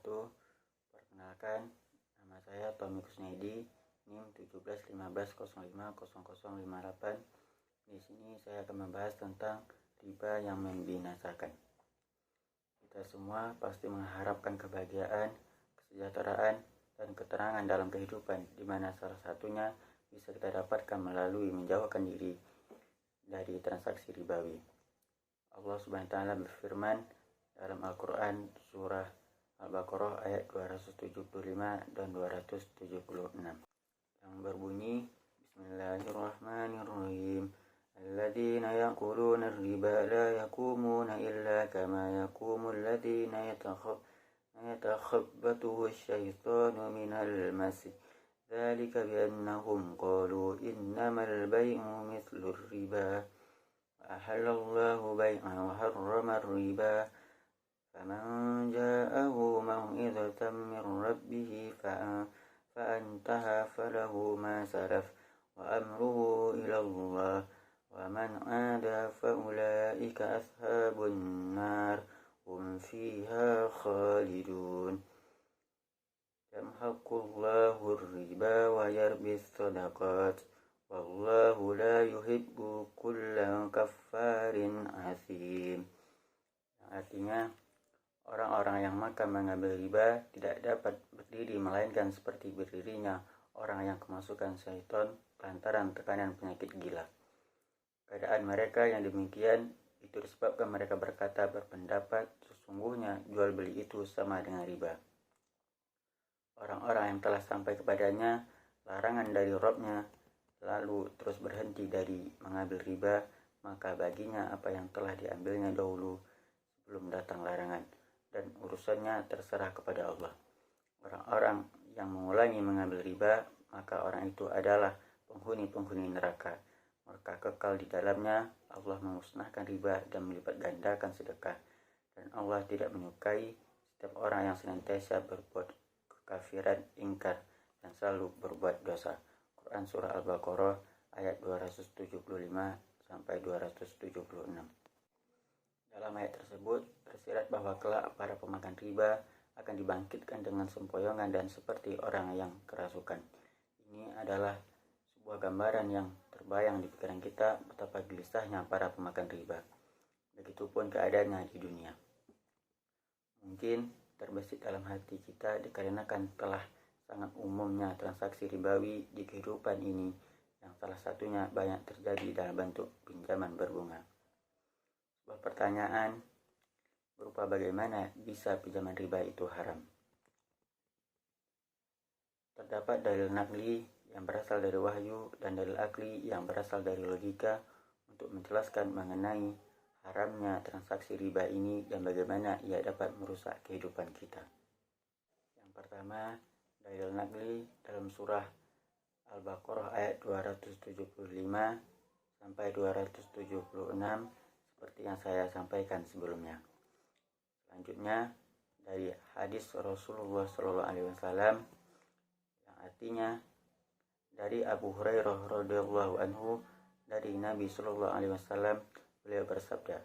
wabarakatuh. Perkenalkan, nama saya Tommy Kusnedi, NIM 1715050058. Di sini saya akan membahas tentang riba yang membinasakan. Kita semua pasti mengharapkan kebahagiaan, kesejahteraan, dan keterangan dalam kehidupan, di mana salah satunya bisa kita dapatkan melalui menjauhkan diri dari transaksi ribawi. Allah Subhanahu wa taala berfirman dalam Al-Quran surah Al-Baqarah ayat 275 dan 276 yang berbunyi, Bismillahirrahmanirrahim. Alladzina yaquluna ar-riba la yaqumuna illa kama yaqumu alladzina yatakhabbathu asy-syaitanu minal mas. Dzalika biannahum qalu innamal bay'u mithlu ar-riba. Ahallallahu bai'a wa harrama ar-riba. Faman ja'ahu mau'izatan min rabbih fa'antaha falahu ma salaf wa amruhu ila Allah wa man 'ada fa'ulaika ashabun nar hum fiha khalidun. Yamhaqullahu ar-riba wa yarbis sadaqat. Wallahu la yuhibbu kulla kaffarin asim. Yang artinya, orang-orang yang makan mengambil riba tidak dapat berdiri melainkan seperti berdirinya orang yang kemasukan syaitan lantaran tekanan penyakit gila. Keadaan mereka yang demikian itu disebabkan mereka berpendapat sesungguhnya jual beli itu sama dengan riba. Orang-orang yang telah sampai kepadanya larangan dari Rabb-nya lalu terus berhenti dari mengambil riba, maka baginya apa yang telah diambilnya dahulu sebelum datang larangan, dan urusannya terserah kepada Allah. Orang-orang yang mengulangi mengambil riba, maka orang itu adalah penghuni-penghuni neraka. Mereka kekal di dalamnya. Allah memusnahkan riba dan melipat gandakan sedekah, dan Allah tidak menyukai setiap orang yang senantiasa berbuat kekafiran, ingkar, dan selalu berbuat dosa. Quran surah Al-Baqarah ayat 275 sampai 276. Dalam ayat tersebut tersirat bahwa kelak para pemakan riba akan dibangkitkan dengan sempoyongan dan seperti orang yang kerasukan. Ini adalah sebuah gambaran yang terbayang di pikiran kita betapa gelisahnya para pemakan riba. Begitupun keadaannya di dunia. Mungkin terbesit dalam hati kita dikarenakan telah sangat umumnya transaksi ribawi di kehidupan ini, yang salah satunya banyak terjadi dalam bentuk pinjaman berbunga. Sebuah pertanyaan berupa bagaimana bisa pinjaman riba itu haram? Terdapat dalil naqli yang berasal dari wahyu dan dalil akli yang berasal dari logika untuk menjelaskan mengenai haramnya transaksi riba ini dan bagaimana ia dapat merusak kehidupan kita. Yang pertama, dalil naqli dalam surah Al-Baqarah ayat 275 sampai 276 seperti yang saya sampaikan sebelumnya. Selanjutnya dari hadis Rasulullah SAW yang artinya dari Abu Hurairah radhiyallahu anhu dari Nabi SAW, beliau bersabda,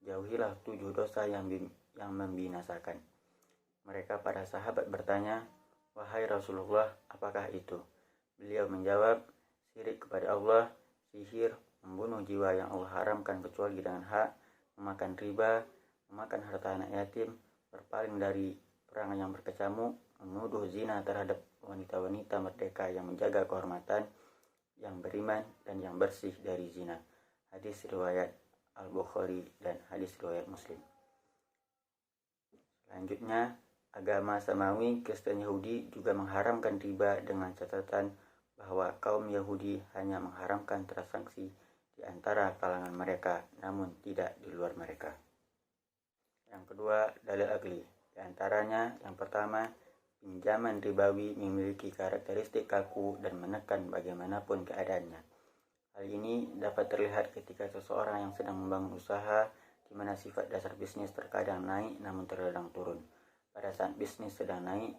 jauhilah 7 dosa yang membinasakan. Mereka para sahabat bertanya, wahai Rasulullah, apakah itu? Beliau menjawab, syirik kepada Allah, sihir, membunuh jiwa yang Allah haramkan kecuali dengan hak, memakan riba, memakan harta anak yatim, berpaling dari perang yang berkecamuk, menuduh zina terhadap wanita-wanita merdeka yang menjaga kehormatan, yang beriman dan yang bersih dari zina. Hadis riwayat Al-Bukhari dan hadis riwayat Muslim. Selanjutnya, agama Samawi Kristen Yahudi juga mengharamkan riba dengan catatan bahwa kaum Yahudi hanya mengharamkan transaksi di antara kalangan mereka, namun tidak di luar mereka. Yang kedua, dalil akli. Di antaranya, yang pertama, pinjaman ribawi memiliki karakteristik kaku dan menekan bagaimanapun keadaannya. Hal ini dapat terlihat ketika seseorang yang sedang membangun usaha, di mana sifat dasar bisnis terkadang naik namun terkadang turun. Pada saat bisnis sedang naik,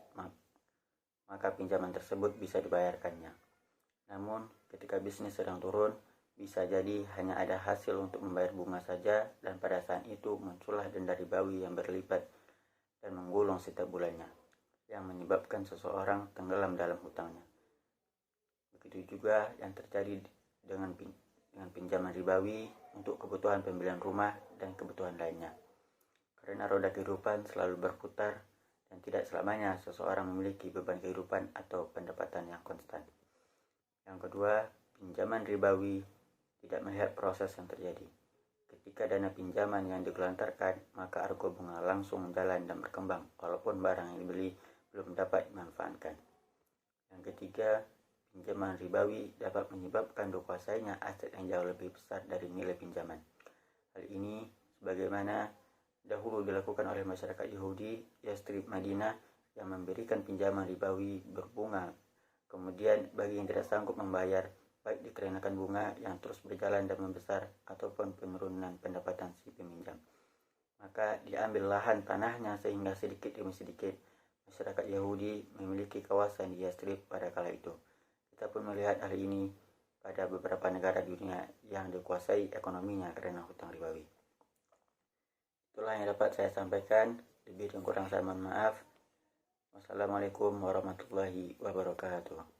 maka pinjaman tersebut bisa dibayarkannya. Namun, ketika bisnis sedang turun, bisa jadi hanya ada hasil untuk membayar bunga saja, dan pada saat itu muncullah denda ribawi yang berlipat dan menggulung setiap bulannya. yang menyebabkan seseorang tenggelam dalam hutangnya. Begitu juga yang terjadi dengan pinjaman ribawi untuk kebutuhan pembelian rumah dan kebutuhan lainnya. Karena roda kehidupan selalu berputar dan tidak selamanya seseorang memiliki beban kehidupan atau pendapatan yang konstan. Yang kedua, pinjaman ribawi tidak melihat proses yang terjadi. Ketika dana pinjaman yang digelontorkan, maka argo bunga langsung jalan dan berkembang walaupun barang yang dibeli belum dapat dimanfaatkan. Yang ketiga, pinjaman ribawi dapat menyebabkan dikuasainya aset yang jauh lebih besar dari nilai pinjaman. Hal ini sebagaimana dahulu dilakukan oleh masyarakat Yahudi Yastrib Madinah yang memberikan pinjaman ribawi berbunga. Kemudian bagi yang tidak sanggup membayar, baik dikarenakan bunga yang terus berjalan dan membesar ataupun penurunan pendapatan si peminjam, maka diambil lahan tanahnya sehingga sedikit demi sedikit masyarakat Yahudi memiliki kawasan di Yastrib pada kala itu. Kita pun melihat hal ini pada beberapa negara di dunia yang dikuasai ekonominya karena hutang ribawi. Itulah yang dapat saya sampaikan. Lebih dan kurang saya mohon maaf. Wassalamualaikum warahmatullahi wabarakatuh.